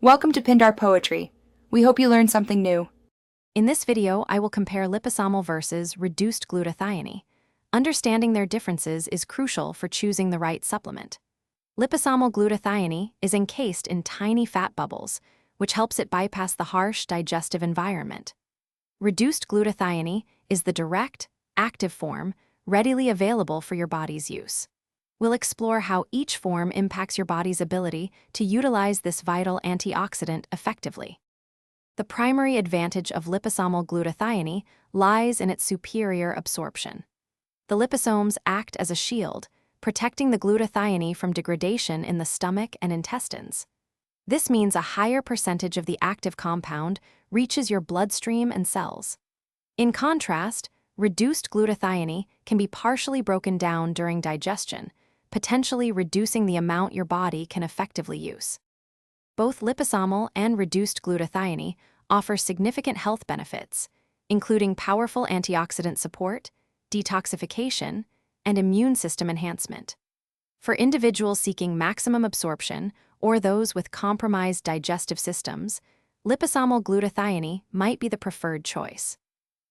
Welcome to Pindar Poetry. We hope you learned something new. In this video, I will compare liposomal versus reduced glutathione. Understanding their differences is crucial for choosing the right supplement. Liposomal glutathione is encased in tiny fat bubbles, which helps it bypass the harsh digestive environment. Reduced glutathione is the direct, active form, readily available for your body's use. We'll explore how each form impacts your body's ability to utilize this vital antioxidant effectively. The primary advantage of liposomal glutathione lies in its superior absorption. The liposomes act as a shield, protecting the glutathione from degradation in the stomach and intestines. This means a higher percentage of the active compound reaches your bloodstream and cells. In contrast, reduced glutathione can be partially broken down during digestion, potentially reducing the amount your body can effectively use. Both liposomal and reduced glutathione offer significant health benefits, including powerful antioxidant support, detoxification, and immune system enhancement. For individuals seeking maximum absorption or those with compromised digestive systems, liposomal glutathione might be the preferred choice.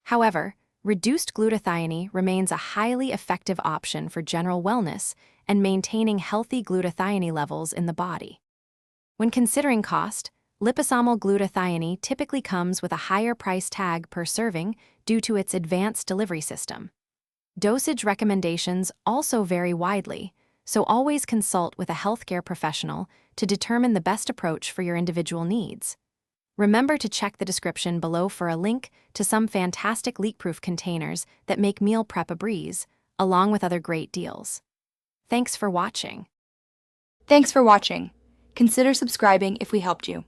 However, reduced glutathione remains a highly effective option for general wellness and maintaining healthy glutathione levels in the body. When considering cost, liposomal glutathione typically comes with a higher price tag per serving due to its advanced delivery system. Dosage recommendations also vary widely, so always consult with a healthcare professional to determine the best approach for your individual needs. Remember to check the description below for a link to some fantastic leak-proof containers that make meal prep a breeze, along with other great deals. Thanks for watching. Thanks for watching. Consider subscribing if we helped you.